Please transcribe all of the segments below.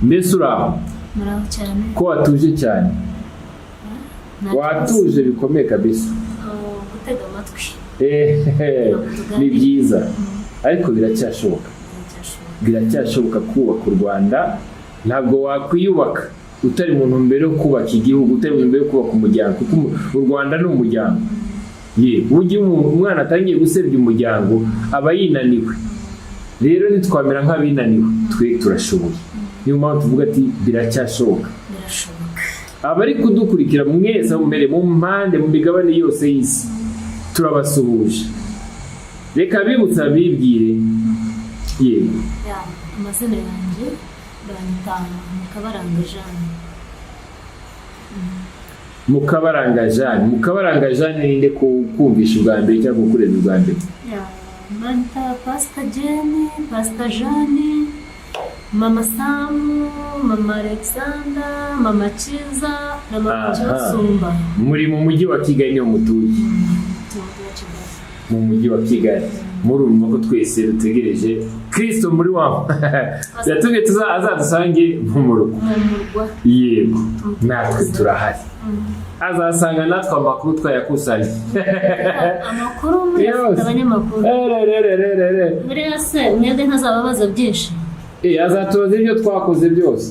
mbese uraho cyane ko watuje cyane watuje bikomeye kabisa gutega amatwi ni byiza ariko biracyashoboka kubaka u Rwanda ntabwo wakwiyubaka utari mu ntumbero yo kubaka igihugu utari mu ntumbero yo kubaka umuryango kuko u Rwanda ni umuryango ujye umwana atangiye gusebya umuryango aba yinaniwe rero nitwamera nk'abinaniwe twe turashoboye niyo mpamvu tuvuga ati biracyashoboka abari kudukurikira mwese mbere mu mpande mu migabane yose y'isi turabasuhuje reka bibutsa bibwire yego amazina yanjye baranyitanga Mukabaranga Jeanne ninde kumvisha ubwa mbere cyangwa gukorera ubwa mbere Manta Pastor Jeanne Mama Samu Mama Alexander Mama Chiza na Mama Cyosumba muri mu mujyi wa Kigali niyo mutuye mu mujyi wa Kigali murumva ko twese dutegereje Kristo muri wabo yatubwiye azadusange mu rugo yego natwe turahari azasanga natwe amakuru twayakusanye amakuru muri abanyamakuru muri yose mwebwe ntazababaza byinshi azatubaza ibyo twakoze byose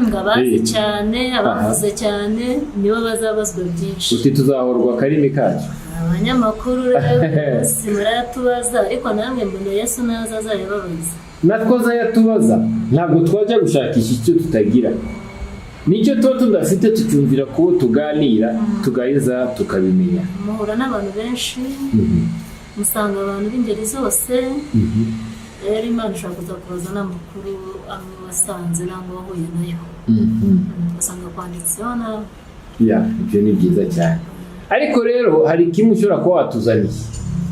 ngabazi cyane abavuze cyane nibo bazabazwa byinshi uti tuzahorwa akarimi kacu abanyamakuru rero simuratubaza ariko namwe mbona Yesu naza azayababaza natwe azayatubaza ntabwo twajya gushakisha icyo tutagira nicyo tuba tudafite tucyumvira ko tuganira tugaheza tukabimenya muhura n'abantu benshi musanga abantu b'ingeri zose rero Imana ishobora kuza kubaza n'amakuru amwe wasanze nangwa wahuye nayo ugasanga kwanditseho nawe ibyo ni byiza cyane ariko rero hari kimwe ushobora kuba watuzaniye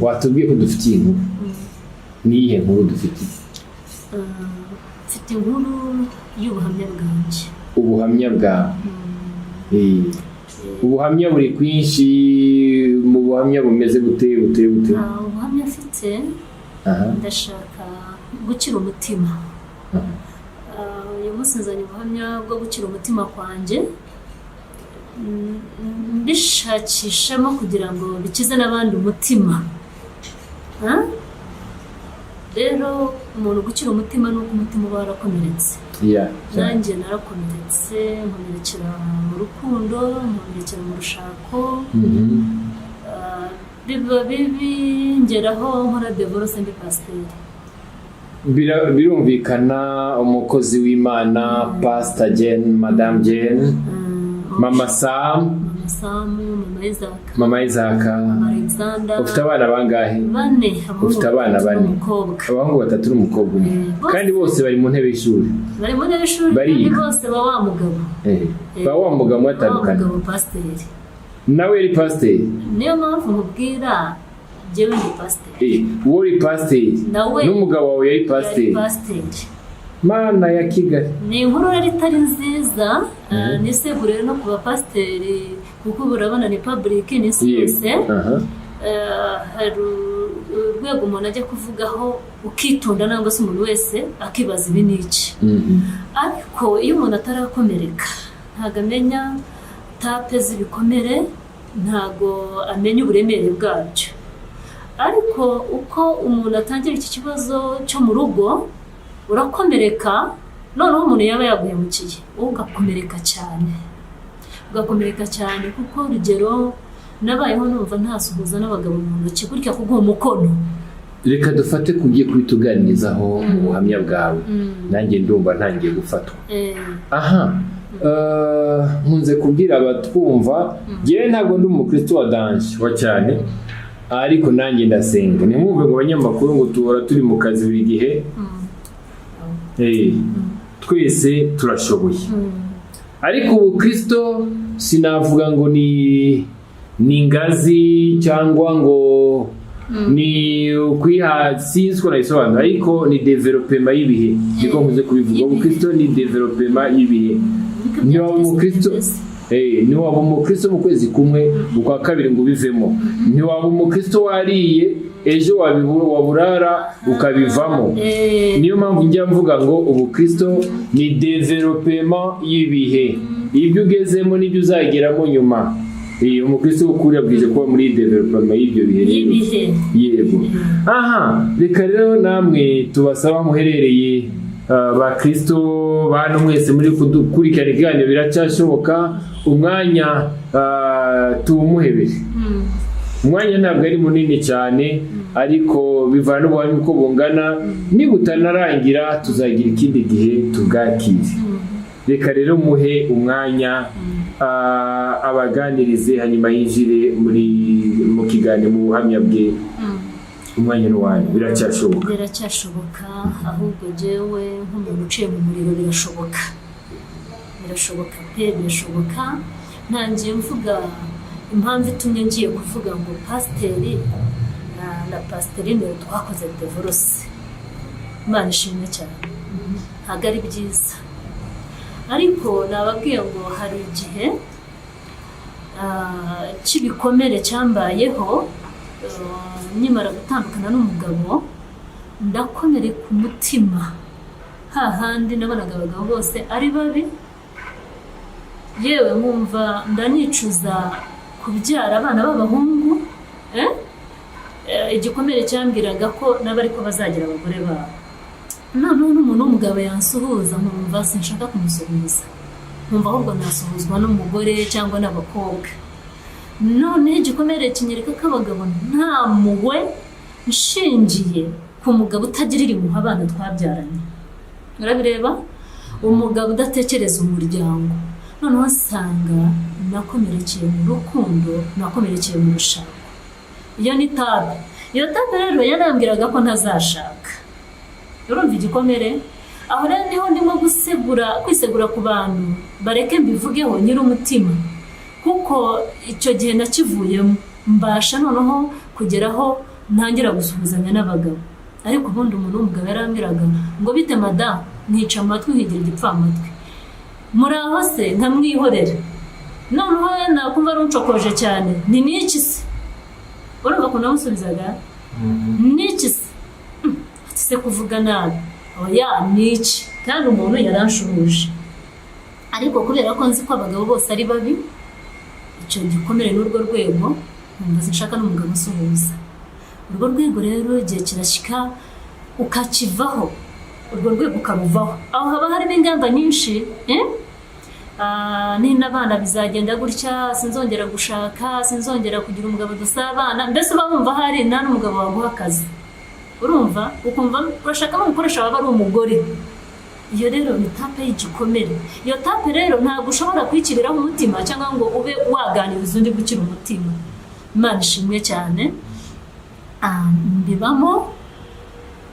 watubwiye ko dufitiye inkuru niyihe nkuru dufitiye mfite inkuru y'ubuhamya bwanjye ubuhamya bwawe ubuhamya buri kwinshi mu buhamya bumeze bute ubuhamya mfite ndashaka gukira umutima uyu munsi nzanye ubuhamya bwo gukira umutima kwanjye mbishakishamo kugira ngo bikize n'abandi umutima rero umuntu gukira umutima ni uko umutima uba warakomeretse nanjye narakomeretse nkomerekera mu rukundo nkomerekera mu rushako biba bibi ngeraho nkora divorce ndi pasiteri birumvikana umukozi w'Imana Pastor Jeanne Madame Jeanne Mama Sam Mama Isaac ufite abana bangahe ufite abana bane abahungu batatu n'umukobwa umwe kandi bose bari mu ntebe y'ishuri bari bose ba wa mugabo watandukanye nawe yari pasiteri niyo mpamvu nkubwira jewe ndi pasiteri wowe uri pasiteri n'umugabo wawe yari pasiteri Mana ya Kigali ni inkuru rero itari nziza nisegure rero no kuba pasiteri kuko urabona ni public ni yose hari urwego umuntu ajya kuvugaho ukitonda nangwa se umuntu wese akibaza ibi n'iki ariko iyo umuntu atarakomereka ntago amenya tape z'ibikomere ntago amenya uburemere bwabyo ariko uko umuntu atangira iki kibazo cyo mu rugo urakomereka noneho umuntu yaba yaguhemukiye ugakomereka cyane kuko urugero nabayeho numva ntasuhuza n'abagabo mu ntoki gutya kuguha umukono reka dufate kugiye kubituganirizaho mu buhamya bwawe nanjye ndumva ntangiye gufatwa nkunze kubwira abatwumva njyewe ntabwo ndi umukristo wa danje wa cyane ariko nanjye ndasenga ntimwumve ngo abanyamakuru ngo tuhora turi mu kazi buri gihe twese turashoboye ariko ubukristo sinavuga ngo ni ingazi cyangwa ngo ni ukwiha sinzi ko nabisobanura ariko ni development y'ibihe niko nkuze kubivuga ubukristo ni development y'ibihe ntiwaba umukristo mu kwezi kumwe ukwa kabiri ngo ubivemo ntiwaba umukristo wariye ejo waburara ukabivamo. Niyo mpamvu njya mvuga ngo ubukristo ni development y'ibihe, ibyo ugezemo n'ibyo uzageramo nyuma. Umukristo ukuri abwije kuba muri development y'ibyo bihe. Yego. Aha, reka rero namwe tubasaba muherereye ba Kristo bantu mwese muri kudukurikirana ikiganiro biracyashoboka, umwanya tumuhebere. Umwanya ntabwo ari munini cyane, ariko bivana n'ubuhamya uko bungana, nibutanarangira tuzagira ikindi gihe tubwakire. Reka rero muhe umwanya abaganirize, hanyuma yinjire mu kiganiro mu buhamya bwe. Umwanya n'uwanyu, biracyashoboka, ahubwo jewe nk'umuntu uciye mu muriro birashoboka pe, birashoboka. Ntangiye mvuga impamvu itumye ngiye kuvuga ngo pasiteri na pasiterine twakoze divorce. Imana ishimwe cyane, ntabwo ari byiza, ariko nababwiye ngo hari igihe cy'ibikomere cyambayeho. Nyimara gutandukana n'umugabo ndakomere ku mutima, hahandi nabonaga abagabo bose ari babi, yewe nkumva ndanicuza kubyara abana b'abahungu. Igikomere cyambwiraga ko nabo ariko bazagira abagore babo. Noneho n'umuntu w'umugabo yansuhuza nkumva sinshaka kumusuhuza, nkumva ahubwo nasuhuzwa n'umugore cyangwa n'abakobwa. None igikomere kinyereka ko abagabo nta mpuhwe nshingiye ku mugabo utagirira impuhwe abana twabyaranye. Urabireba, umugabo udatekereza umuryango. Noneho nsanga nakomerekeye mu rukundo, nakomerekeye mu rushako. Iyo ni tabe. Iyo tabe rero yarambwiraga ko ntazashaka. Urumva igikomere? Aho rero niho ndimo kwisegura ku bantu bareke mbivugeho nyiri umutima, kuko icyo gihe nakivuyemo, mbasha noneho kugeraho ntangira gusuhuzanya n'abagabo. Ariko ubundi umuntu w'umugabo yarambwiraga ngo bite madamu, nica amatwi nkigira igipfamatwi, muraho se, nkamwihorera. Noneho nakumva ari uncokoje cyane, ni n'iki se? Urumva ko namusubizaga n'iki se? Se kuvuga nabi, oya n'iki, kandi umuntu yaranshuruje. Ariko kubera ko nzi ko abagabo bose ari babi, icyo gikomere n'urwo rwego nkumva sinshaka n'umugabo usuhuza. Urwo rwego rero igihe kirashyika ukakivaho, urwo rwego ukaruvaho. Aho haba harimo ingamba nyinshi, n'abana bizagenda gutya, sinzongera gushaka, sinzongera kugira umugabo dusabana. Mbese uba wumva hari nta n'umugabo waguha akazi. Urumva, ukumva urashaka n'umukoresha waba ari umugore. Iyo rero ni tape y'igikomere. Iyo tape rero ntabwo ushobora kwikiriraho umutima cyangwa ngo ube waganiriza undi gukira umutima. Imana ishimwe cyane. Mbibamo,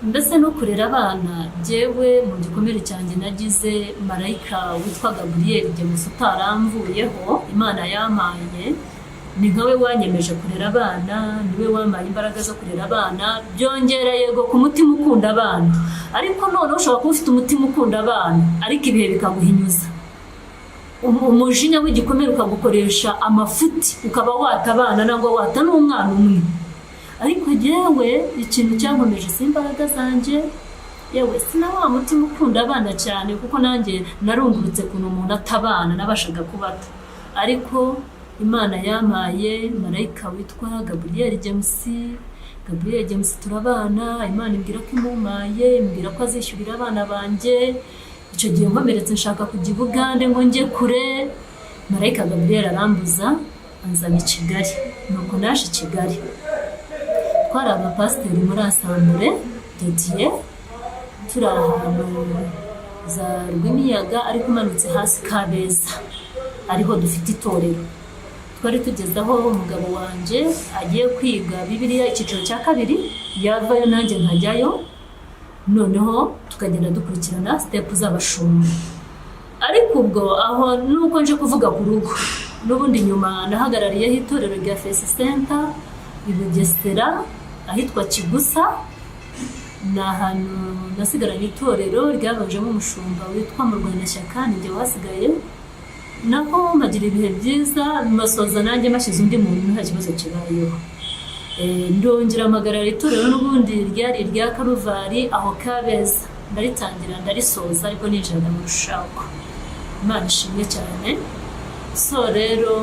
mbese no kurera abana. Jyewe mu gikomere cyanjye nagize marayika witwa Gabriel James utaramvuyeho, Imana yampaye. Ni nkawe wanyemeje kurera abana, niwe wampaye imbaraga zo kurera abana. Byongera yego ku mutima ukunda abana, ariko none ushobora kuba ufite umutima ukunda abana ariko ibihe bikaguhinyuza. Umujinya w'igikomere ukagukoresha amafuti, ukaba wata abana nangwa wata n'umwana umwe. Ariko jyewe ikintu cyankomeje si imbaraga zanjye, yewe sina wa mutima ukunda abana cyane, kuko nanjye narungurutse kuntu umuntu atabana nabashaga kubata. Ariko Imana yampaye marayika witwa Gabriel James turabana. Imana imbwira ko imumpaye, imbwira ko azishyurira abana banjye. Icyo gihe nkomeretse nshaka kujya i Bugande ngo njye kure, marayika Gabriel arambuza anzana i Kigali. Nuko naje i Kigali, twari abapasiteri muri asambure dediye, turi ahantu za Rwimiyaga ariko umanutse hasi Kabeza, ariho dufite itorero. Twari tugeze aho umugabo wanjye agiye kwiga Bibiliya icyiciro cya 2, yavayo nanjye nkajyayo. Noneho tukagenda dukurikirana step z'abashumba. Ariko ubwo aho nuko nje kuvuga ku rugo, n'ubundi nyuma nahagarariyeho itorero rya Face Center i Bugesera ahitwa Kigusa. Ni ahantu nasigaranye itorero ryabajemo umushumba witwa Murwanashyaka, ninjye wasigaye. Nako mpagira ibihe byiza, masoza nanjye mashyize undi muntu nta kibazo kibayeho. ndongera amagarara itorero n'ubundi ryari irya Karuvari aho Kabeza, ndaritangira ndarisoza ariko ninjira mu rushako. Imana ishimwe cyane. So rero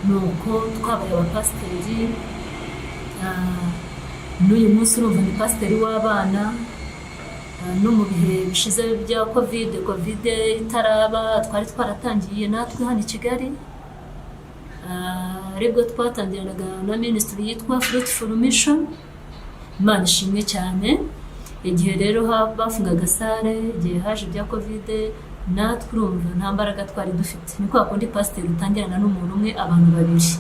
nuko twabaye abapasiteri, n'uyu munsi urumva ni pasiteri w'abana. No mu bihe bishize bya covid itaraba twari twaratangiye natwe hano i Kigali, aribwo twatangiranaga na ministry yitwa Fruitful Mission. Imana ishimwe cyane. Igihe rero bafungaga sale, igihe haje bya covid, natwe urumva nta mbaraga twari dufite. Ni kwa kundi pasiteri utangirana n'umuntu umwe, abantu babiri,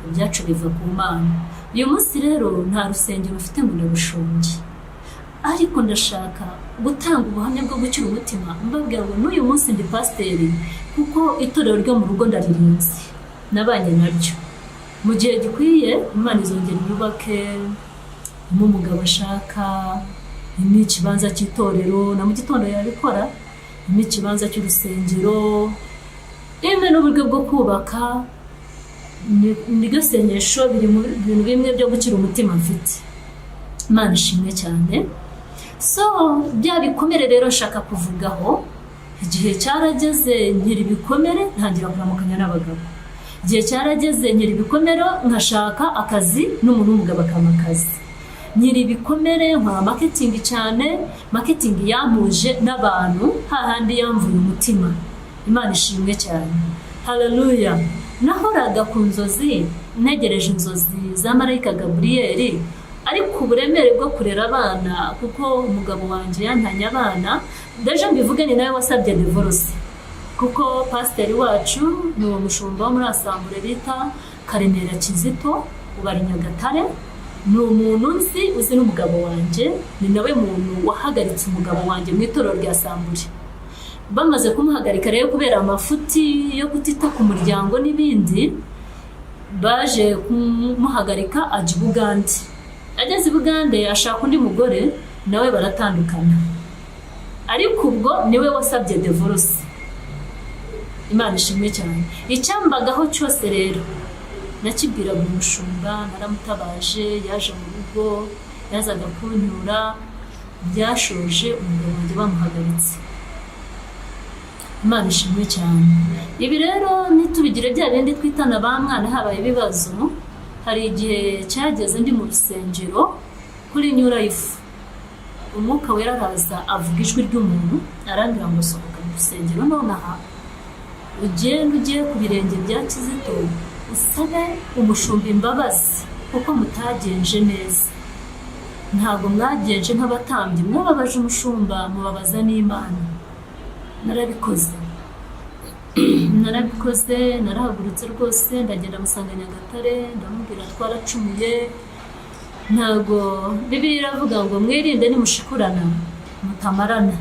ibyacu biva ku Mana. Uyu munsi rero nta rusengero ufite ngo ndarushonge, ariko ndashaka gutanga ubuhamya bwo gukira umutima, mbabwira ngo n'uyu munsi ndi pasiteri kuko itorero ryo mu rugo ndaririnze, nabanye naryo. Mu gihe gikwiye Imana izongera inyubake, umugabo ashaka, ikibanza cy'itorero, na mu gitondo yabikora, ikibanza cy'urusengero, n'uburyo bwo kubaka. Niryo sengesho biri mu bintu bimwe byo gukira umutima mfite. Imana ishimwe cyane. So bya bikomere rero nshaka kuvugaho, igihe cyarageze nkiri ibikomere ntangira kuramukanya n'abagabo. Igihe cyarageze nkiri ibikomere nkashaka akazi n'umuntu w'umugabo akamakazi. Nkiri ibikomere nkora marketing cyane, marketing yampuje n'abantu hahandi yamvuye umutima. Imana ishimwe cyane. Hallelujah. Nahoraga ku nzozi, ntegereje inzozi za marayika Gaburiyeli, ariko uburemere bwo kurera abana kuko umugabo wanjye yantanye abana. Ndaje mbivuge ni nawe wasabye divorce, kuko pasiteri wacu ni uwo mushumba wo muri asambure bita Karemera Kizito, ubari Nyagatare. Ni umuntu nzi uzi n'umugabo wanjye, ni nawe muntu wahagaritse umugabo wanjye mu itorero rya asambure. Bamaze kumuhagarika rero kubera amafuti yo kutita ku muryango n'ibindi, baje kumuhagarika ajya i Bugande. Ageze i Bugande ashaka undi mugore, nawe baratandukana, ariko ubwo niwe wasabye divorce. Imana ishimwe cyane. Icyambagaho cyose rero nakibwiraga umushumba, naramutabaje, yaje mu rugo, yazaga kunyura, byashoje umugabo wanjye bamuhagaritse. Imana ishimwe cyane. Ibi rero nitubigire bya bindi twitana ba mwana habaye ibibazo. Hari igihe cyageze ndi mu rusengero kuri New Life, umwuka wera araza avuga ijwi ry'umuntu, arambwira ngo sohoka mu rusengero nonaha, ugiye ku birenge bya Kizito usabe umushumba imbabazi kuko mutagenje neza. Ntabwo mwagenje nk'abatambyi, mwababaje umushumba, mubabaza n'Imana. Narabikoze, narahagurutse rwose, ndagenda musanga Nyagatare, ndamubwira twaracumuye. Ntabwo Bibiliya iravuga ngo mwirinde nimushikurana mutamarana.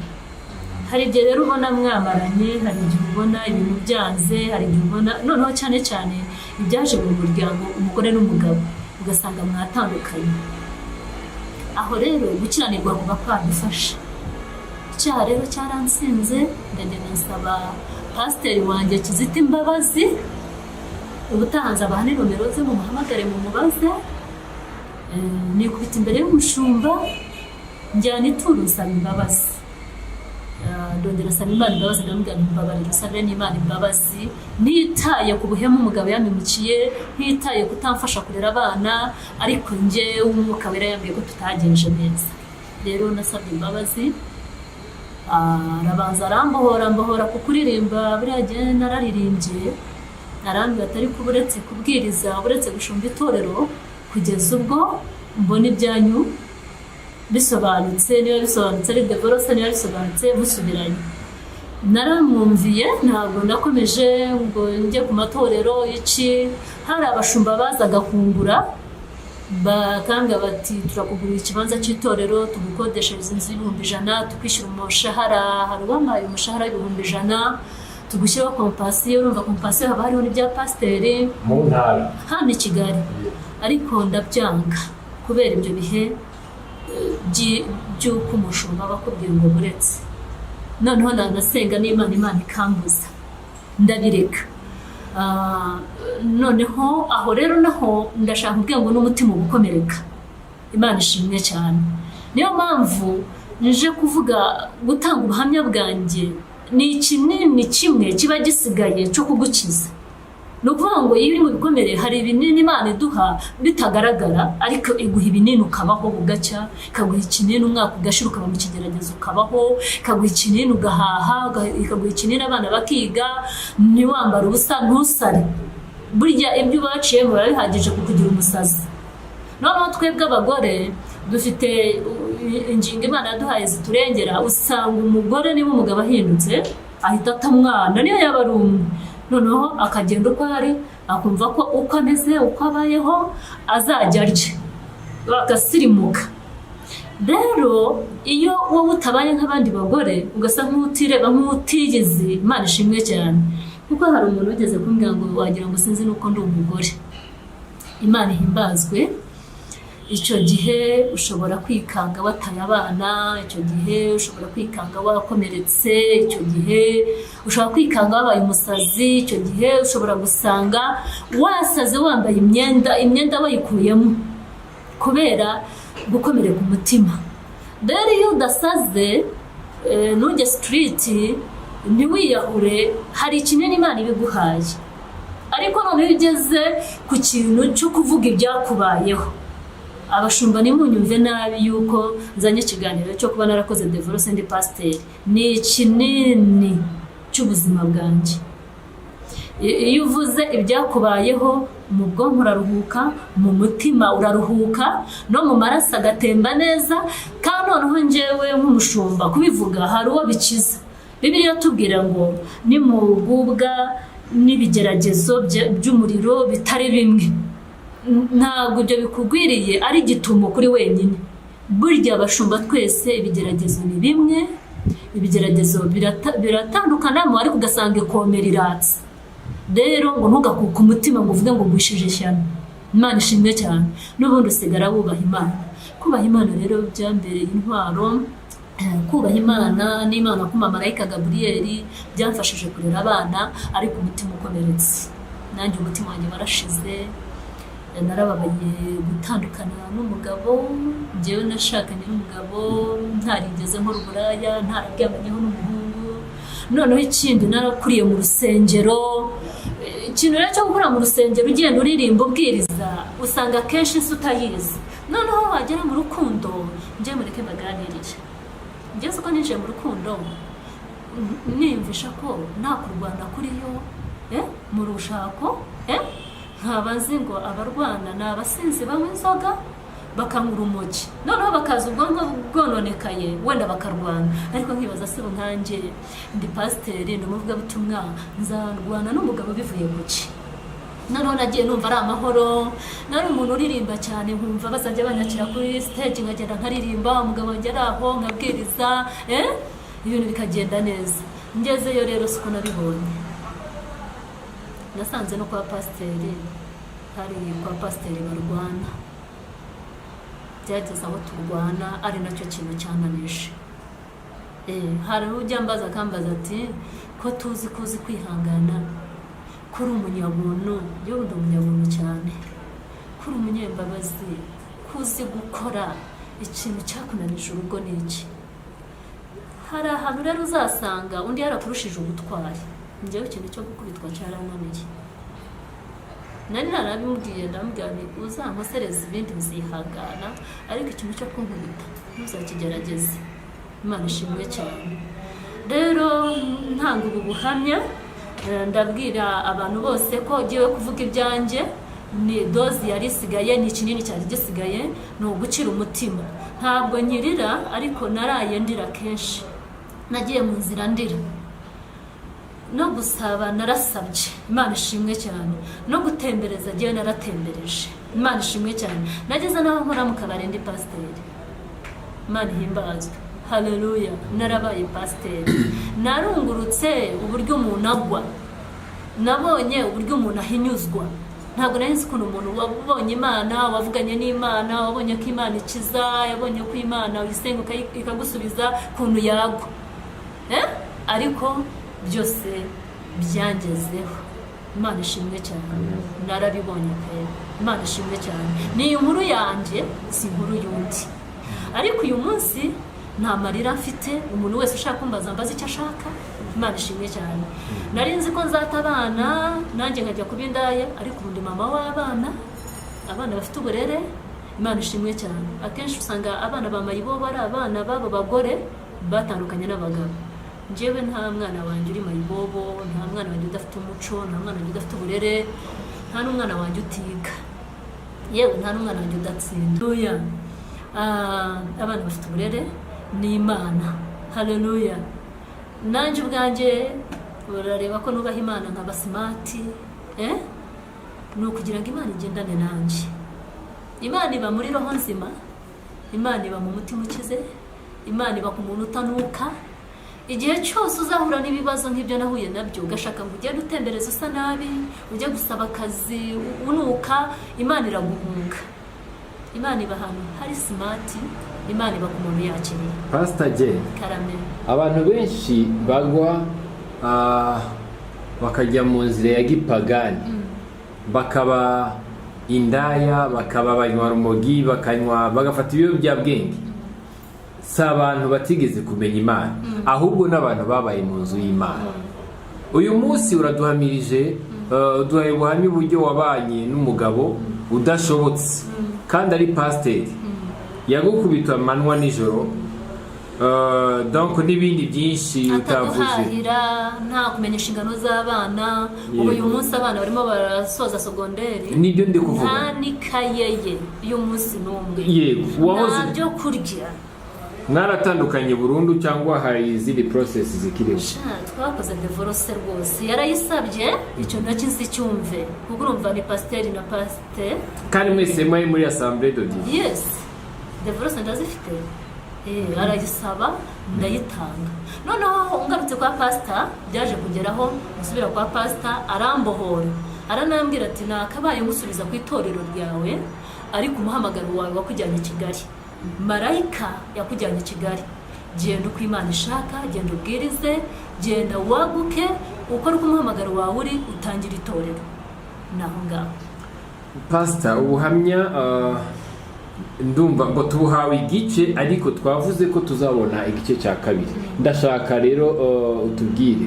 Hari igihe rero ubona mwamaranye, hari igihe ubona ibintu byanze, hari igihe ubona noneho cyane cyane ibyaje mu muryango, umugore n'umugabo, ugasanga mwatandukanye. Aho rero gukiranirwa kuba kwadufasha. Icyaha rero cyaransinze, ndagenda nsaba pasiteri wanjye Kizito imbabazi. Ubutahanze abaha nomero ze, mumuhamagare mumubaze. Nikubita imbere y'umushumba, njyana ituro nsaba imbabazi. Ndongera nsaba Imana imbabazi, ndamubwira mbabarira, usabe n'Imana imbabazi, ntitaye ku buhemu umugabo yamemukiye, ntitaye kutamfasha kurera abana, ariko njye umwuka wera yambwiye ko tutagenje neza. Rero nasabye imbabazi, arabanza arambohora ku kuririmba. Buriya gihe nararirimbye, arambwira atari ko uretse kubwiriza, uretse gushumba itorero, kugeza ubwo mbona ibyanyu bisobanutse, niba bisobanutse ari divorce, niba bisobanutse musubiranye. Naramwumviye, ntabwo nakomeje ngo njye ku matorero iki. Hari abashumba bazaga kungura, bakambwira bati turakugurira ikibanza cy'itorero, tugukodeshereza inzu y'ibihumbi 100, tukwishyura umushahara. Hari uwampaye umushahara w'ibihumbi 100, tugushyiraho kompasiyo. Urumva kompasiyo haba hariho n'ibya pasiteri mu ntara hano i Kigali, ariko ndabyanga kubera ibyo bihe by'uko umushumba bakubwira ngo buretse. Noneho nanasenga n'Imana, Imana ikambuza, ndabireka. noneho aho rero naho ndashaka kubwira ngo n'umutima ugukomereka. Imana ishimwe cyane. Niyo mpamvu nje kuvuga gutanga ubuhamya bwanjye ni ikinini kimwe kiba gisigaye cyo kugukiza. Ni ukuvuga ngo iyo uri mu bikomere hari ibinini Imana iduha bitagaragara, ariko iguha ibinini ukabaho bugacya, ikaguha ikinini umwaka ugashira ukaba mu kigeragezo ukabaho, ikaguha ikinini ugahaha, ikaguha ikinini abana bakiga, ntiwambara ubusa ntusare. Burya ibyo ubaciyemo biba bihagije kukugira umusazi. Noneho twebwe abagore dufite ingingo Imana yaduhaye ziturengera. Usanga umugore niba umugabo ahindutse ahita atamwana niyo yaba ari umwe, noneho akagenda uko ari, akumva ko uko ameze uko abayeho azajya arya, bagasirimuka. Rero iyo wowe utabaye nk'abandi bagore ugasa nk'utireba nk'utigize, Imana ishimwe cyane. Kuko hari umuntu wigeze kumbwira ngo wagira ngo sinzi nuko ndi umugore. Imana ihimbazwe. Icyo gihe ushobora kwikanga wataye abana, icyo gihe ushobora kwikanga wakomeretse, icyo gihe ushobora kwikanga wabaye umusazi, icyo gihe ushobora gusanga wasaze wambaye imyenda wayikuyemo kubera gukomereka umutima. Rero iyo udasaze ntujye sitiriti, ntiwiyahure, hari ikinini Imana ibiguhaye. Ariko noneho iyo ugeze ku kintu cyo kuvuga ibyakubayeho, abashumba nimunyumve nabi yuko nzanye ikiganiro cyo kuba narakoze divorce ndi pasiteri. Ni ikinini cy'ubuzima bwanjye. Iyo uvuze ibyakubayeho, mu bwonko uraruhuka, mu mutima uraruhuka, no mu maraso agatemba neza. Kandi noneho njyewe nk'umushumba kubivuga hari uwo bikiza. Bibiliya tubwira ngo nimugubwa n'ibigeragezo by'umuriro bitari bimwe. Ntabwo ibyo bikugwiriye ari igitumo kuri wenyine. Burya abashumba twese ibigeragezo ni bimwe, ibigeragezo biratandukana, ariko ugasanga ikomera iratse. Rero ngo ntugakuke umutima ngo uvuge ngo ngwishije ishyano. Imana ishimwe cyane. N'ubundi usigara wubaha Imana. Kubaha Imana rero byambereye intwaro. Kubaha Imana n'Imana ku mamarayika Gaburiyeli byamfashije kurera abana, ariko umutima ukomeretse. Nanjye umutima wanjye warashize. Narababaye gutandukana n'umugabo. Njyewe nashakanye n'umugabo ntarigeze nkora uburaya, ntararyamenyeho n'umuhungu. Noneho ikindi narakuriye mu rusengero. Ikintu rero cyo gukora mu rusengero ugenda uririmba ubwiriza, usanga akenshi isi utayizi. Noneho wagera mu rukundo, njye mureke mbaganirire. Ngeze uko ninjiye mu rukundo niyumvisha ko nta kurwana kuriyo mu rushako. Nkabazi ngo abarwana ni abasinzi banywa inzoga bakanywa urumogi, noneho bakaza ubwonko bwononekaye wenda bakarwana. Ariko nkibaza se nkanjye ndi pasiteri, ndi umuvugabutumwa, nzarwana n'umugabo bivuye kuki? Noneho nagiye numva ari amahoro. Nari umuntu uririmba cyane, nkumva bazajya banyakira kuri stage nkagenda nkaririmba, umugabo wanjye ari aho nkabwiriza, ibintu bikagenda neza. Ngezeyo rero siko nabibonye. Nasanze no kwa pasiteri, hari kwa pasiteri barwana. Byageze aho turwana, ari nacyo kintu cyananije. Hari ujya mbaza akambaza ati ko tuzi kwihangana, kuri umunyabuntu. Yo ndi umunyabuntu cyane. Kuri umunyembabazi, kuzi gukora ikintu cyakunanije urugo ni iki? Hari ahantu rero uzasanga undi yarakurushije ubutwari. Njyewe ikintu cyo gukubitwa cyarananiye. Nari narabimubwiye, ndamubwira nti uzankosereza ibindi uzihangana, ariko ikintu cyo kunkubita ntuzakigerageze. Imana ishimwe cyane. Rero ntanga ubu buhamya, ndabwira abantu bose ko ugiye kuvuga ibyanjye. Ni dozi yari isigaye, ni ikinini cyari gisigaye, ni ugucira umutima. Ntabwo nkirira, ariko naraye ndira kenshi. Nagiye mu nzira ndira. No gusaba narasabye, Imana ishimwe cyane. No gutembereza giye naratembereje, Imana ishimwe cyane. Nageze naho nkora mu kabari ndi pasiteri. Imana ihimbazwe. Haleluya. Narabaye pasiteri. Narungurutse uburyo umuntu agwa. Nabonye uburyo umuntu ahinyuzwa. Ntabwo nari nzi ukuntu umuntu wabonye Imana, wavuganye n'Imana, wabonye ko Imana ikiza, yabonye ko Imana uyisenga ikagusubiza kuntu yagwa. Ariko byose byangezeho. Imana ishimwe cyane, narabibonye pe, Imana ishimwe cyane. Ni inkuru yanjye, si inkuru y'undi. Ariko uyu munsi nta marira mfite, umuntu wese ushaka kumbaza mbaza icyo ashaka, Imana ishimwe cyane. Nari nzi ko nzata abana nanjye nkajya kuba indaya, ariko ubundi mama w'abana, abana bafite uburere, Imana ishimwe cyane. Akenshi usanga abana ba mayibobo ari abana b'abo bagore batandukanye n'abagabo. Njyewe nta mwana wanjye uri mayibobo, nta mwana wanjye udafite umuco, nta mwana wanjye udafite uburere, nta n'umwana wanjye utiga, yewe nta n'umwana wanjye udatsinda. Abana bafite uburere ni Imana. Haleluya. Nanjye ubwanjye urareba ko nubaha Imana nkaba smart, ni ukugira ngo Imana igendane nanjye. Imana iba muri roho nzima, Imana iba mu mutima ukize, Imana iba ku muntu utanuka. Igihe cyose uzahura n'ibibazo nk'ibyo nahuye nabyo, ugashaka ngo ugende utembereza usa nabi, ujye gusaba akazi unuka, Imana iraguhunga. Imana iba ahantu hari smart, Imana iba ku muntu yakiriye. Pastor J, Karame. Abantu benshi bagwa bakajya mu nzira ya gipagani, bakaba indaya, bakaba banywa rumogi, bagafata ibiyobyabwenge. Si abantu batigeze kumenya Imana, ahubwo n'abantu babaye mu nzu y'Imana. Uyu munsi uraduhamirije, duhaye ubuhamya uburyo wabanye n'umugabo udashobotse kandi ari pasiteri, yagukubita amanywa nijoro, donc n'ibindi byinshi utavuze, ataduhahira, nta kumenya inshingano z'abana. Ubu uyu munsi abana barimo barasoza segonderi, nibyo ndi kuvuga, nta n'ikayeye uyu munsi n'umwe, nta byo kurya. Mwaratandukanye burundu cyangwa hari izindi process zikiriho? Twakoze divorce rwose, yarayisabye, icyo nacyo nsicyumve, kuko urumva ni pasiteri na pasiteri kandi mwese mwari muri Assemblée de Dieu. Yes, divorce ndazifite. Arayisaba ndayitanga. Noneho ungarutse kwa pastor, byaje kugeraho musubira kwa pastor, arambohora, aranambwira ati nakabaye ngusubiza ku itorero ryawe, ariko umuhamagaro wawe wakujyanye Kigali, marayika yakujyanye Kigali. Genda uko Imana ishaka, genda ubwirize, genda waguke, ukora uko umuhamagaro wawe uri, utangira itorero. Naho ngaho pastor, ubuhamya ndumva ngo tubuhawe igice, ariko twavuze ko tuzabona igice cya kabiri. Ndashaka rero utubwire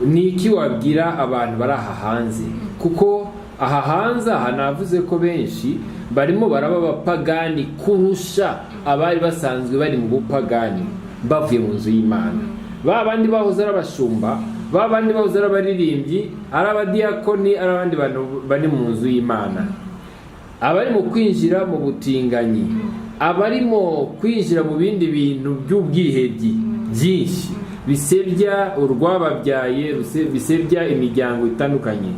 ni iki wabwira abantu bari aha hanze, kuko aha hanze navuze ko benshi barimo baraba abapagani kurusha abari basanzwe bari mu bupagani bavuye mu nzu y'Imana. Ba bandi bahoze ari abashumba, ba bandi bahoze ari abaririmbyi, ari abadiyakoni, ari abandi bantu bari mu nzu y'Imana, abarimo kwinjira mu butinganyi, abarimo kwinjira mu bindi bintu by'ubwihebyi byinshi bisebya urwababyaye, bisebya imiryango itandukanye.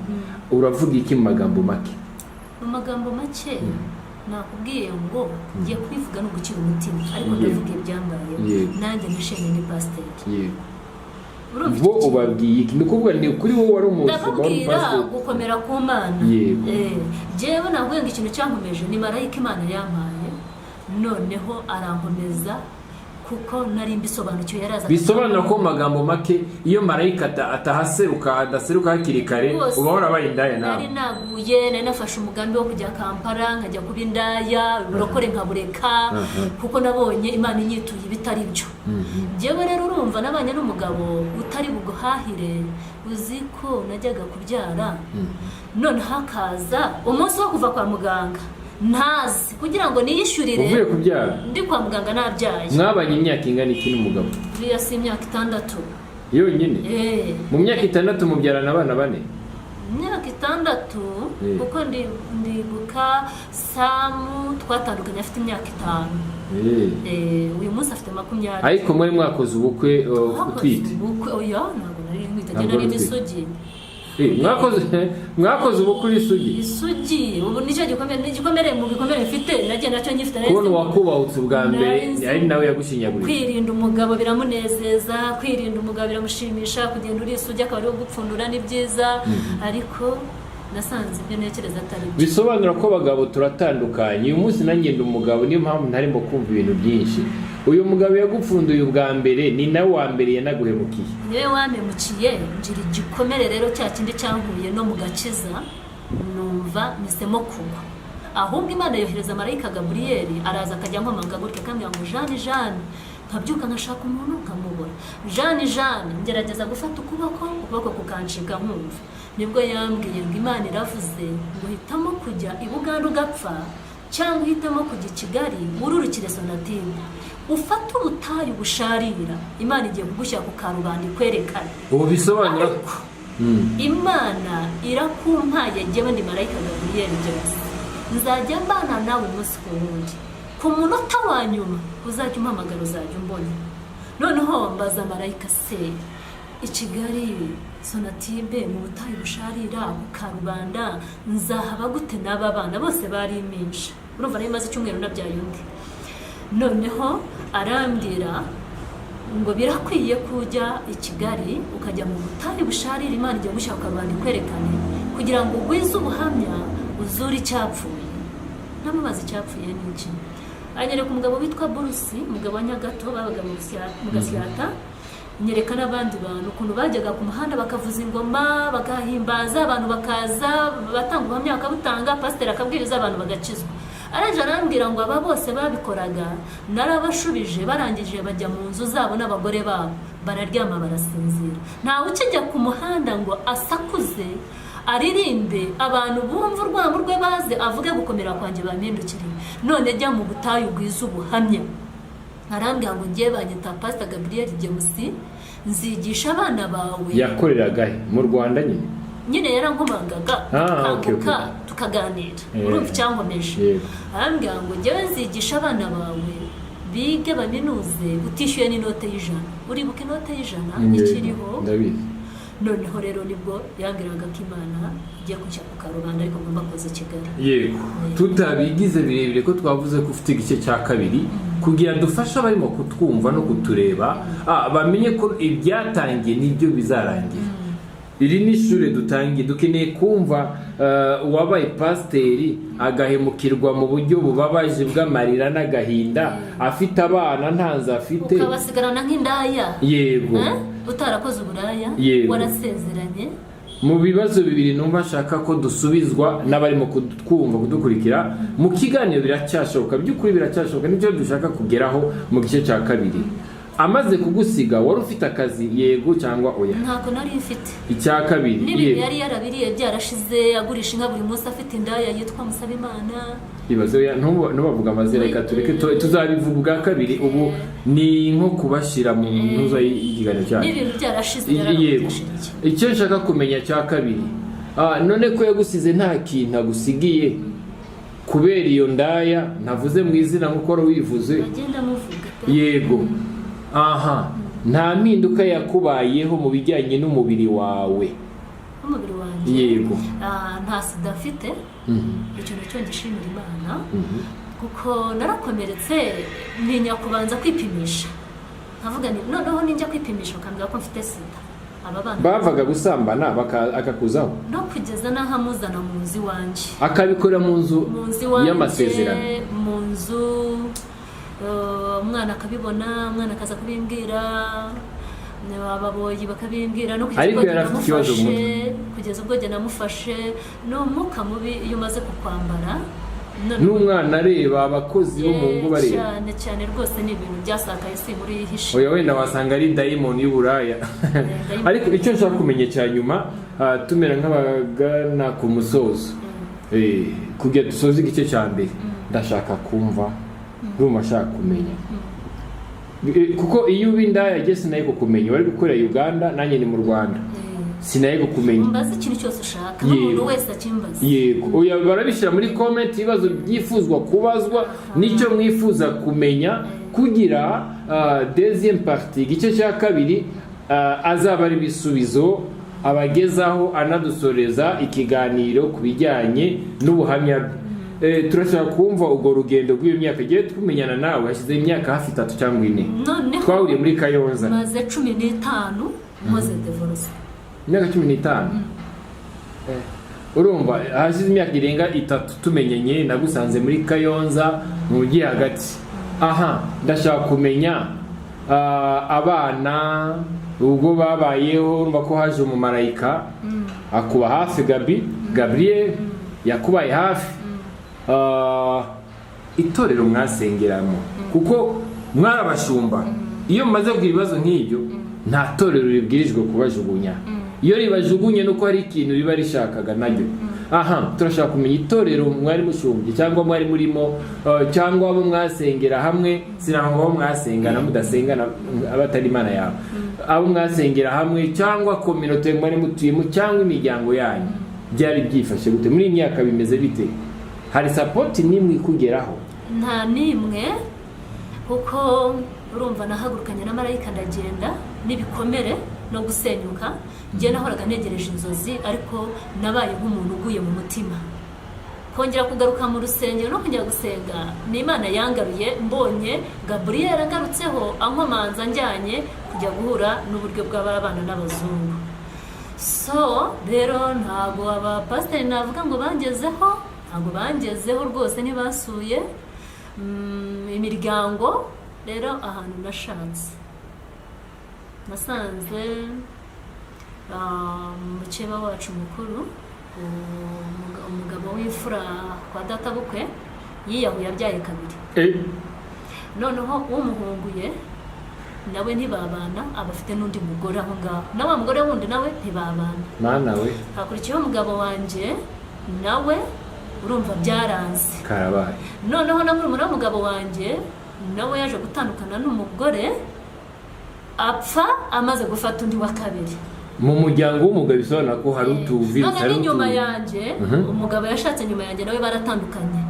Uravuga iki mu magambo make? Mu magambo make nakubwiye ngo ngiye kubivuga no gukira umutima, ariko ndavuga ibyambaye nanjye nishimye ni pasiteri. Bo ubabwiye iki? Ndikuvuga ni kuri wowe wari umushumba wari pasiteri, gukomera ku Mana. Jewe navuga ngo ikintu cyankomeje ni marayika Imana yampaye, noneho arankomeza kuko nari mbisobanukiwe. Yaraza bisobanura ko magambo make iyo marayika adaseruka hakiri kare uba warabaye indaya nawe. Nari naguye, nari nafashe umugambi wo kujya Kampala, nkajya kuba indaya, burokore nkabureka, kuko nabonye Imana inyituye ibitari byo. Jewe rero urumva nabanye n'umugabo utari buguhahire, uzi ko najyaga kubyara, none hakaza umunsi wo kuva kwa muganga ntazi kugira ngo niyishyurire. Uvuye kubyara ndi kwa muganga nabyaye. Mwabanye imyaka ingana iki n'umugabo? Buriya si imyaka 6 yonyine. Mu myaka 6 mubyarana abana 4? Imyaka 6 kuko ndibuka Samu twatandukanye afite imyaka 5. Uyu munsi afite 20. Ariko muri mwakoze ubukwe utwite? Oya, ntabwo nari nkwitagena n'isugi. Mwakoze ubukwe isugi. Ubu nicyo gikomere mu bikomere mfite, nagiye nacyo nyifite. Kubona wakubahutse ubwa mbere ari nawe yagushinyaguriye. Kwirinda umugabo biramunezeza, kwirinda umugabo biramushimisha, kugenda uri isugi akaba ari gupfundura ni byiza, ariko nasanze ibyo nekereza atari byo. Bisobanura ko abagabo turatandukanye. Uyu munsi nanjye ndi umugabo, niyo mpamvu ntarimo kumva ibintu byinshi. uyu mugabo yagupfunduye ubwa mbere ni nawe wa mbere yanaguhemukiye. niwe wampemukiye ngira igikomere rero cya kindi cyankuye no mu gakiza numva nisemo kugwa. Ahubwo Imana yohereza marayika Gaburiyeli araza akajya nkomanga gutya akambwira ngo Jeanne nkabyuka nkashaka umuntu nkamubura. Jeanne ngerageza gufata ukuboko kukanshinga nkumva. Nibwo yambwiye ngo Imana iravuze ngo hitamo kujya i Buganda ugapfa cyangwa uhitamo kujya i Kigali ururukire Sonatube ufata ubutayu busharira. Imana igiye kugushyira ku karubanda ikwerekane. Ubu bisobanura Imana irakumpaye jyewe ndi marayika Gaburiyeli byose nzajya mbana nawe umunsi ku wundi ku munota wa nyuma uzajya umpamagara uzajya umbona. Noneho mbaza marayika se i Kigali Sonatube mu butayu busharira ku karubanda nzahaba gute n'aba bana bose bari impinja. Urumva nari maze icyumweru nabyaye undi. Noneho arambwira ngo birakwiye kujya i Kigali ukajya mu butayu busharira. Imana igiye gushaka karubanda ikwerekane kugira ngo ugwize ubuhamya uzuri icyapfuye. Namubaza icyapfuye n'iki. Anyereka umugabo witwa Burusi, umugabo wa Nyagato babaga mu Gasyata. Nyereka n'abandi bantu ukuntu bajyaga ku muhanda bakavuza ingoma bagahimbaza abantu bakaza batanga ubuhamya bakabutanga pasiteri akabwiriza abantu bagakizwa. Araje arambwira ngo aba bose babikoraga narabashubije barangije bajya mu nzu zabo n'abagore babo bararyama barasinzira. Ntawe ukijya ku muhanda ngo asakuze aririmbe abantu bumva urwamo rwe baze avuge gukomera kwanjye bampindukiriye. None jya mu butayu bwiza ubuhamya. Arambwira ngo ngiye banyita Pastor Gabriel James nzigisha abana bawe. Yakoreraga mu Rwanda nyine yarankomangaga tukaganira urumva icyankomeje. Arambwira ngo ngewe nzigisha abana bawe bige baminuze utishyuye n'inote y'ijana. Uribuka inote y'ijana ikiriho? Ndabizi. Noneho rero nibwo yambwiraga ko Imana igiye kujya ku karubanda ariko ngomba kuza Kigali. Yego tutabigize birebire ko twavuze ko ufite igice cya kabiri kugira dufasha abarimo kutwumva no kutureba bamenye ko ibyatangiye nibyo bizarangira. Iri ni ishure dutangiye dukeneye kumva uwabaye pasiteri agahemukirwa mu buryo bubabaje bw'amarira n'agahinda afite abana ntanze afite ukabasigarana nk'indaya. Yego utarakoze uburaya warasezeranye. Mu bibazo bibiri numva nshaka ko dusubizwa n'abarimo kutwumva kudukurikira mu kiganiro biracyashoboka by'ukuri biracyashoboka nicyo dushaka kugeraho mu gice cya kabiri. Amaze kugusiga wari ufite akazi yego cyangwa oya? Ntako nari mfite. Icya kabiri n'ibintu yari yarabiriye byarashize agurisha inka buri munsi afite indaya yitwa Musabimana. Ibibazo ntubavuga amazina reka tureke tuzabivuga ubwa kabiri. Ubu ni nko kubashira mu ntuza y'ikiganiro cyacu. N'ibintu byarashize yarabirishije. Icyo nshaka kumenya cya kabiri none ko yagusize nta kintu agusigiye kubera iyo ndaya ntavuze mu izina nk'uko wivuze. Agenda muvuga. Yego. Aha nta mpinduka yakubayeho mu bijyanye n'umubiri wawe? Umubiri wanjye yego nta sida afite. Icyo nacyo ngishimira Imana kuko narakomeretse ntinya kubanza kwipimisha nkavuga noneho ninjya kwipimisha ukambwira ko mfite sida. Bavaga gusambana akakuzaho no kugeza n'aho amuzana mu nzu iwanjye akabikora mu nzu y'amasezerano mu nzu. Umwana akabibona umwana akaza kubimbwira ababoyi bakabimbwira no kugeza ubwo jye namufashe n'umwuka mubi iyo umaze kukwambara n'umwana areba abakozi bo mu ngo bareba cyane rwose ni ibintu byasakaye si muri yihishe. Oya wenda wasanga ari dayimoni y'uburaya. Ariko icyo nshaka kumenya cya nyuma tumera nk'abagana ku musozo kugira dusoze igice cya mbere ndashaka kumva ndumva ashaka kumenya kuko iyo uba indaya jye sinaye kukumenya wari gukorera Uganda nanjye ni mu Rwanda sinaye kukumenya. Mbaza ikintu cyose ushaka n'umuntu wese akimbaza. Yego oya barabishyira muri comment ibibazo byifuzwa kubazwa nicyo mwifuza kumenya kugira deuxième partie igice cya kabiri azaba ari bisubizo abagezaho anadusoreza ikiganiro ku bijyanye n'ubuhamya bwe. Turashaka kumva ubwo rugendo rw'iyo myaka igiye tumenyana nawe hashyize imyaka hafi 3 cyangwa 4 twahuriye muri Kayonza maze 15 maze divorce imyaka 15. Urumva hashize imyaka irenga 3 tumenyanye nagusanze muri Kayonza mu mujyi hagati aha ndashaka kumenya abana ubwo babayeho urumva ko haje umumarayika akuba hafi Gabriel yakubaye hafi itorero mwasengeramo kuko mwarabashumba iyo mumaze kugira ibibazo nk'ibyo nta torero ribwirijwe kubajugunya iyo ribajugunye nuko hari ikintu riba rishakaga naryo aha turashaka kumenya itorero mwari mushumbye cyangwa mwari murimo cyangwa abo mwasengera hamwe sinangwa abo mwasengana mudasengana abatari Imana yawe abo mwasengera hamwe cyangwa community mwari mutuyemo cyangwa imiryango yanyu byari byifashe gute muri imyaka bimeze bite hari support nimwe kugeraho nta nimwe kuko urumva nahagurukanye na marayika ndagenda nibikomere no gusenyuka ngiye nahoraga negereje inzozi ariko nabaye nk'umuntu uguye mu mutima kongera kugaruka mu rusengero no kujya gusenga ni Imana yangaruye mbonye Gabriel agarutseho ankomanza njyanye kujya guhura n'uburyo bw'abana n'abazungu so rero ntago abapasiteri navuga ngo bangezeho rwose ntibasuye imiryango rero ahantu nasanze mukeba wacu mukuru umugabo w'imfura kwa data bukwe yiyahuye abyaye kabiri noneho umuhunguye nawe ntibabana abafite n'undi mugore aho ngaho na wa mugore wundi nawe ntibabana mana we hakurikiyeho umugabo wanjye nawe urumva byaranze karabaye noneho na murumuna w'umugabo wanjye nawe yaje gutandukana n'umugore apfa amaze gufata undi wa kabiri mu muryango w'umugabo bisobanura ko hari utuvirus hari nyuma yanjye umugabo yashatse nyuma yanjye nawe baratandukanye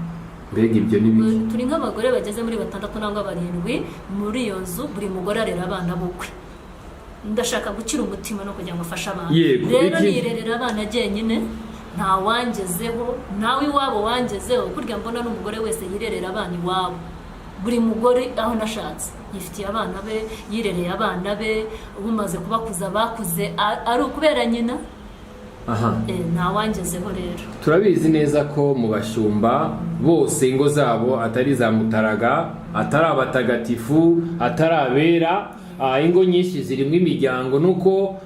mbega ibyo n'ibiki turi nk'abagore bageze muri 6 nangwa 7 muri iyo nzu buri mugore arera abana bukwe ndashaka gukira umutima no kugira ngo afashe abana rero nirerera abana jyenyine nta wangezeho nawe iwabo wangezeho kurya mbona n'umugore wese yirerera abana iwabo buri mugore aho nashatse yifitiye abana be yirereye abana be ubumaze kubakuza bakuze ari ukubera nyina nta wangezeho rero turabizi neza ko mu bashumba bose ingo zabo atari za mutaraga atari abatagatifu atari abera ingo nyinshi zirimo imiryango nuko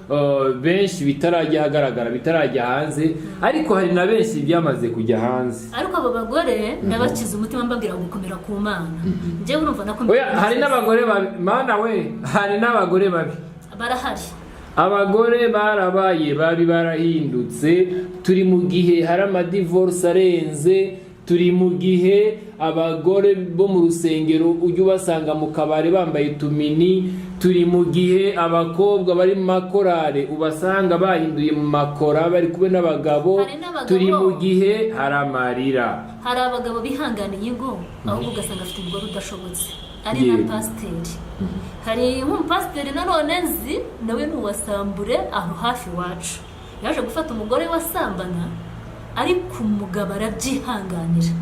benshi bitarajya hagaragara bitarajya hanze ariko hari na benshi byamaze kujya hanze ariko abo bagore nabakiza umutima mbabwira gukomera ku Mana nje urumva hari n'abagore Mana we hari n'abagore babi barahari abagore barabaye babi barahindutse turi mu gihe hari amadivorce arenze turi mu gihe abagore bo mu rusengero ujye ubasanga mu kabare bambaye tumini turi mu gihe abakobwa bari mu makorale ubasanga bahinduye mu makora bari kumwe n'abagabo turi mu gihe hari amarira hari abagabo bihanganiye ingo ahubwo ugasanga afite umugore udashobotse ari na pasiteri hari nk'umupasiteri nanone nzi nawe n'uwasambure aho hafi wacu yaje gufata umugore wasambana ariko umugabo arabyihanganira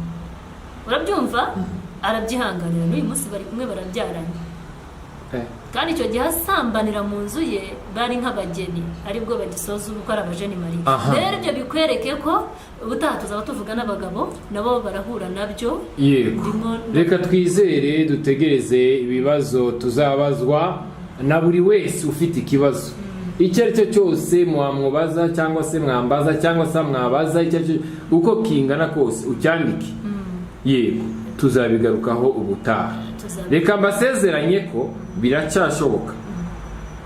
urabyumva arabyihanganira n'uyu munsi bari kumwe barabyaranye kandi icyo gihe asambanira mu nzu ye bari nk'abageni aribwo bagisoza uko ari abajeni Marie rero ibyo bikwereke ko ubutaha tuzaba tuvuga n'abagabo nabo barahura nabyo yego reka twizere dutegereze ibibazo tuzabazwa na buri wese ufite ikibazo icyo ari cyo cyose mwamwubaza cyangwa se mwambaza cyangwa se mwabaza uko kingana kose ucyandike yego tuzabigarukaho ubutaha reka mbasezeranye ko biracyashoboka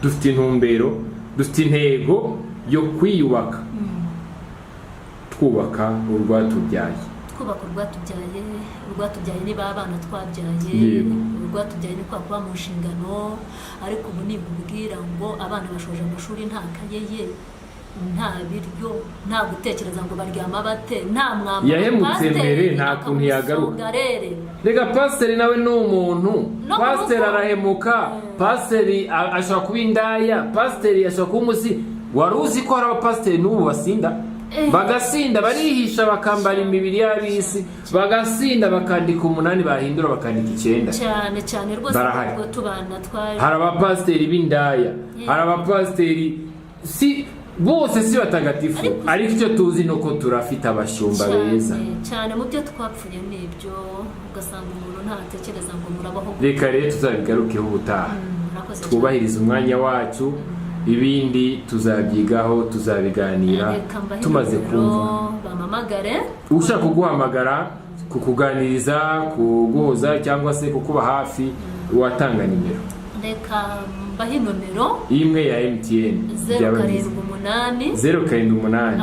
dufite intumbero dufite intego yo kwiyubaka twubaka urwatubyaye urwatubyaye niba abana twabyaye urwatubyaye ni kwa kuba mu nshingano ariko ubu nibubwira ngo abana bashoje amashuri nta kaye ye nta biryo nta gutekereza ngo baryama bate nta mwambaro yahemutse mbere nta kuntu yagaruka rega pasiteri nawe ni umuntu pasiteri arahemuka pasiteri ashobora kuba indaya pasiteri ashobora kuba umusi wari uzi ko hari abapasiteri n'ubu basinda bagasinda barihisha bakambara imibiri y'abisi bagasinda bakandika 8 bahindura bakandika 9 cyane rwose ubwo tubana twari hari abapasiteri b'indaya hari abapasiteri si bose si batagatifu ariko icyo tuzi nuko turafite abashumba beza cyane mu byo twapfuye n'ibyo ugasanga umuntu ntatekereza ngo murabaho. Reka rero tuzabigarukeho ubutaha, twubahiriza umwanya wacu, ibindi tuzabyigaho tuzabiganira tumaze kumva. Bamamagare ushaka kuguhamagara, kukuganiriza, kuguhoza cyangwa se kukuba hafi, watanga nimero. Reka mbahe nomero imwe ya MTN 078 078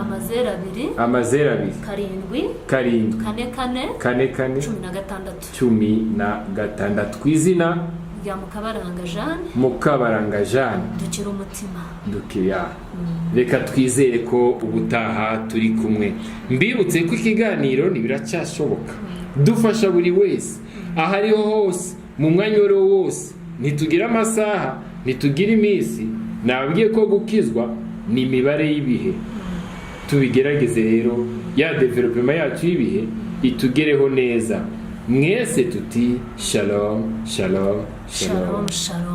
2 karindwi 44 44 16 ku izina rya Mukabaranga Jeanne dukira umutima dukiya. Reka twizere ko ubutaha turi kumwe. Mbibutse ko ikiganiro biracyashoboka, dufasha buri wese aho ariho hose mu mwanya wose. Ntitugira amasaha, ntitugira iminsi. Nababwiye ko gukizwa ni imibare y'ibihe. Tubigerageze rero, ya development yacu y'ibihe itugereho neza. Mwese tuti shalom shalom shalom. Shalom.